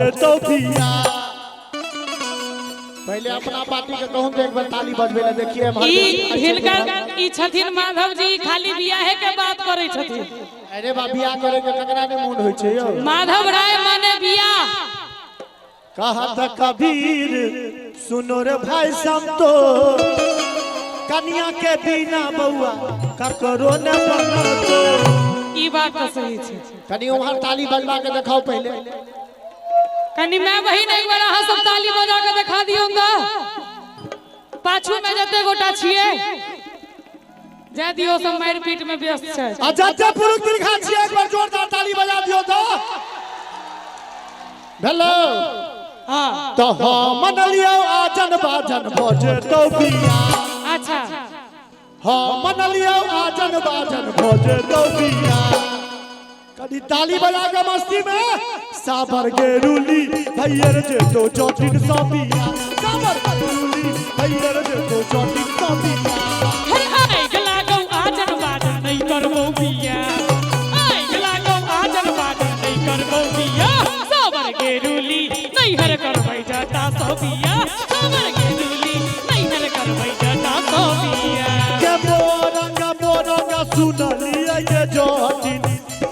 तो पिया पहले अपना पार्टी के कहूं तो एक बार ताली बजबे ले देखिए ई छथिन माधव जी खाली बियाह के बात करे छथिन। अरे बा बियाह करे के ककरा ने मूड होय छै यो माधव राय माने बियाह कहत कबीर सुनो रे भाई सब तो कन्या के बिना बउआ ककरो न बनतो। ई बात तो सही छै। कनी वहां ताली बजवा के दिखाओ पहले कनी मैं बहिन एक बार अहाँ सब ताली बजा के दिखा दियोगा। पाछू में जते गोटा छिए जा दियो सब मार पीट में व्यस्त छै। जते पुरुष दिखा छिए एक बार जोरदार ताली बजा दियो तो हेलो हां तो मन लियो आजन बाजन भोजे तो पिया। अच्छा हां मन लियो आजन बाजन भोजे तो पिया। कदी ताली बजा के मस्ती में साबर गेरुली भैयर जे तो चौटिन सपिया साबर गेरुली भैयर जे तो चौटिन सपिया। हे आइ गला गौ आजन बाजन नहीं करबो बिया आइ गला गौ आजन बाजन नहीं करबो बिया साबर गेरुली नहीं हर करबै जाता सबिया साबर गेरुली नहीं हर करबै जाता सबिया। के मोरंगा सुनलिए के चौटिन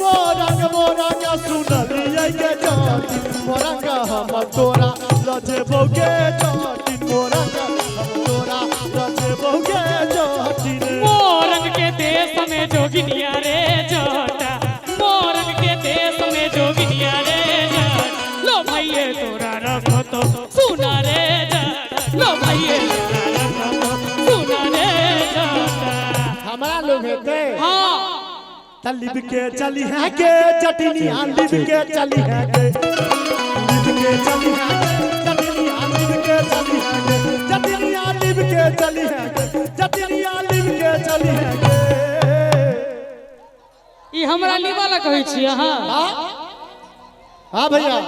मोरंगा सुनलिए के चौटिन मोरंगा हम तोरा लजेबो के चौटिन मोरंगा हम तोरा लजेबो के चौटिन। मोरंग के देश में जोगिनिया रे जोटा मोरंग के देश में जोगिनिया रे जोटा लो भैये तोरा रखो तो सुना रे जोटा लो भैये तोरा रखो तो सुना रे जोटा। हमारा लोग है हाँ लिब के चली है के चटनिया लिब के चली है के लिब के चली है के चटनिया लिब के चली है के चटनिया लिब के चली है के चटनिया लिब के चली है के। ई हमरा लिवाला कहै छी अहाँ। हां भैया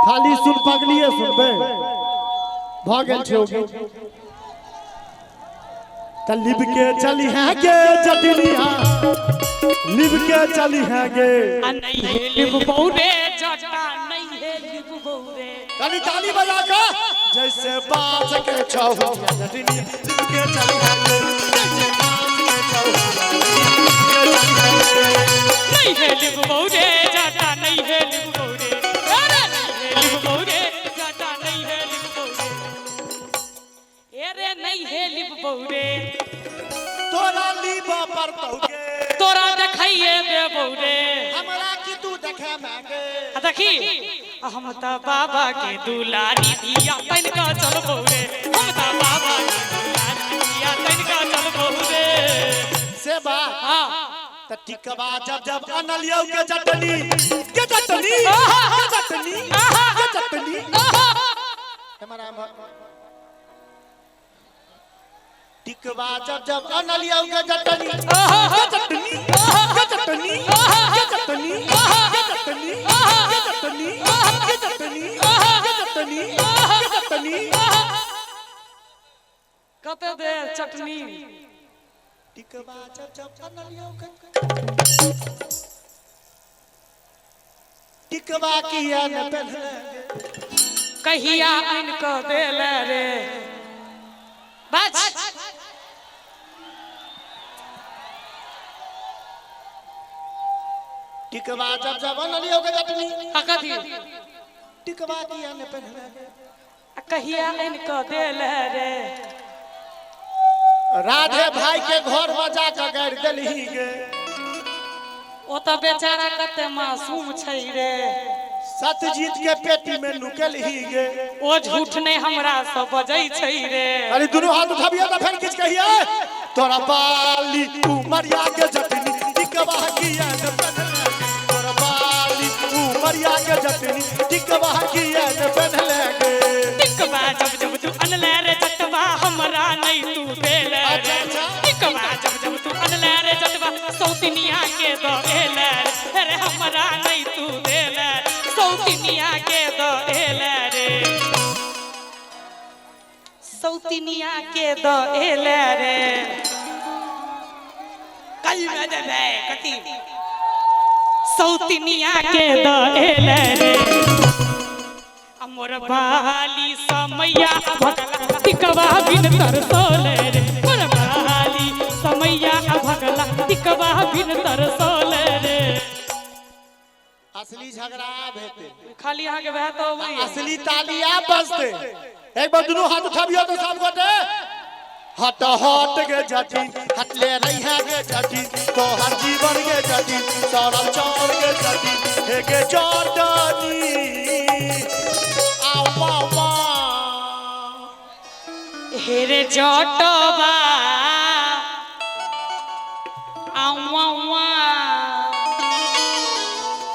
खाली सुन पगलिए सुनबे भ गेल छै लिब के चली है के चटनिया लिब के चली है गे नहीं है लिब बहुरे जटा नहीं है लिब बहुरे कनी ताली बजा के जैसे बाज के छौ चटनिया लिब के चली है गे जैसे बाज के छौ नहीं है लिब बहुरे जटा नहीं है लिब बहुरे अरे नहीं है लिब बहुरे जटा नहीं है लिब बहुरे अरे नहीं है लिब बहुरे तोरा लीबा पर पहुके तोरा देखाइए दे बहुरे हमरा की तू देखे मांगे देखी हम त बाबा के दुलारी दिया तन का चल बहुरे हम त बाबा के दुलारी दिया तन का चल बहुरे से बात हां त टिकवा जब अनलियो के चटनी के चटनी के चटनी के चटनी हमारा टिकवा जब अनलियो के चटनी के चटनी के चटनी के चटनी के चटनी के चटनी के चटनी के चटनी के चटनी कते दे चटनी टिकवा जब अनलियो के टिकवा किया न पहले कहिया आइन क देले रे बस टिकवा जब अनलियो के चटनी कथी टिकवा किया न पहले कहिया आइन क देले रे राधे भाई के घर में जाकर गाड़ देलही गे ओ त बेचारा कते मासूम छै रे सतजीत के पेटी में नुकल ही गे ओ झूठ नहीं हमरा सब बजै छै रे। अरे दोनों हाथ उठाबिए त फिर किछ कहिए तोरा बाली उमरिया के जटनी टिकवा किया न पहले तोरा बाली उमरिया के जटनी टिकवा किया न पहले गे टिकवा जब तू अनले रे जटवा हमरा नहीं तू देले रे टिकवा जब तू अनले रे जटवा सौतिनिया के दो एले रे हमरा नहीं तू देले सौतिनिया के दो एले रे सौतिनिया के दो एले रे कल में दे कती सौतिनिया के दहेले रे मोर बाली समैया भगला टिकवा बिन तरसोले रे मोर बाली समैया भगला टिकवा बिन तरसोले रे असली झगड़ा भेते खाली यहाँ के बहत हो गई असली तालियां बजते एक बार दोनों हाथ उठाबियो तो सब गोटे हट हट के जटिन हटले रही है के जटिन तो हर जीवन के जटिन सरल चौर के जटिन हे के जटनी आवा हेरे जटवा आवा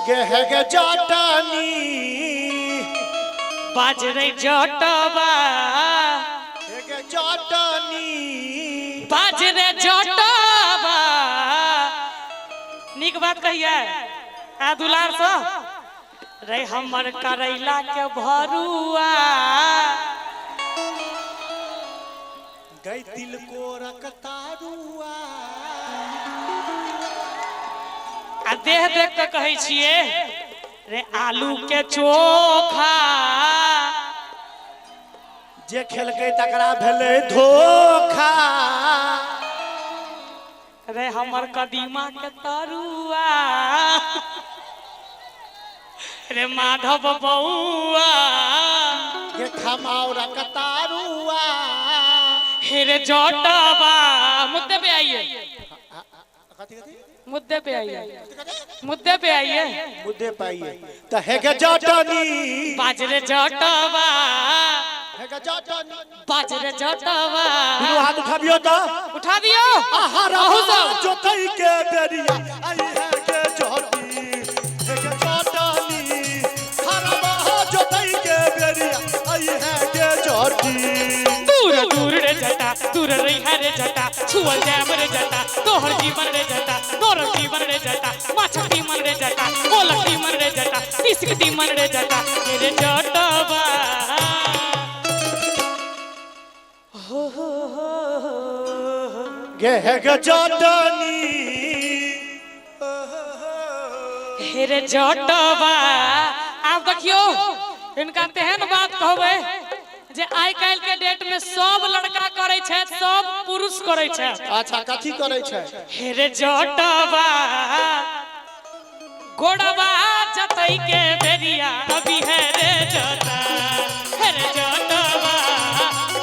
गे हे के जटनी बाजरे जटवा हे के जटनी बाजरे जटवा निक बात कहिए आ दुलार से रे हमर करैला के भरुआ गई दिल को रकतारुआ आ देह देख के कहै छिए रे आलू के चोखा जे खेलकै तकरा भेलै धोखा रे हमर कदीमा के तरुआ रे माधव बउआ ये खमाओ रकतारुआ हे रे जटवा मुद्दे पे आइए मुद्दे पे आइए मुद्दे पे आइए मुद्दे पाइए तो है के जटनी बाजरे जटवा है के जटनी बाजरे जटवा दुनू हाथ उठाबियो तो उठा दियो आहारा आहू तो जोतई के बेरिया आई है के जटनी है के जटनी हरबा जोतई के बेरिया आई है के जटनी दूर दूर रे जटा दूर रही है रे जटा छुअल जाम रे जटा तोहर जीवन रे जटा तोहर जीवन रे जटा माछती मन रे जटा कोलती मन रे जटा तिसकती मन रे जटा रे जटवा गे है के जटनी हे रे जटवा आप देखियो इनका तेहन बात कहबे जे आइ काल के डेट में सब लड़का करे छै सब पुरुष करे छै अच्छा कथी करे छै हे रे जटवा गोड़वा जतई के बेरिया अभी है रे जटा हे रे जटवा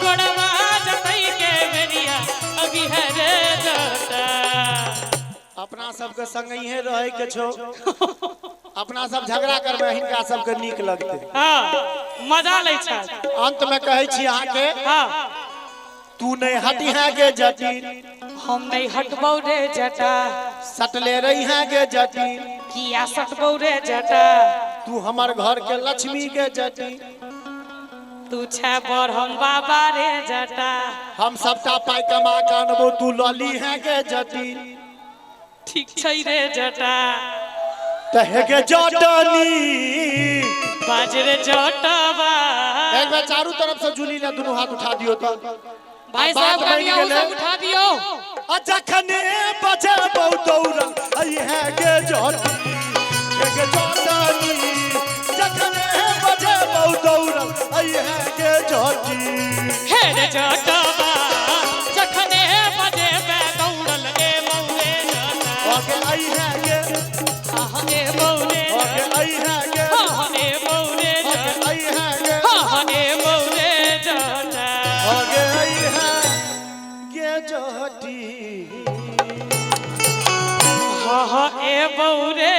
गोड़वा जतई के बेरिया अभी है रे जटा अपना सबके संग ही रहे के छो अपना सब झगड़ा करबे हिनका सबके नीक लगते हां मजा ले छै अंत में कहै छी अहाँ के हां तू नहीं हटी है के जटिन हम नहीं हटबौ रे जटा सटले रही है के जटिन किया सटबौ रे जटा तू हमार घर के लक्ष्मी के जटिन तू छै बड़ हम बाबा रे जटा हम सबटा पाई कमा के अनबो तू लली है के जटिन ठीक छै रे जटा त है के जटनी बाजरे जटवा एक बार चारों तरफ से झूली ना दोनों हाथ उठा दियो तो भाई साहब कनिया उ सब उठा दियो जखने बजे बहुत दौड़ल आई है के जटनी के जटनी जखने बजे बहुत दौड़ल आई है के जटनी हे रे जटवा जखने बजे बे दौड़ल ए मौरे जटा आगे आई है के आहा ए मौरे आगे आई है के आहा ए मौरे आगे जटा आई है के आहा ए मौरे जटा आगे आई है के जटी आहा ए मौरे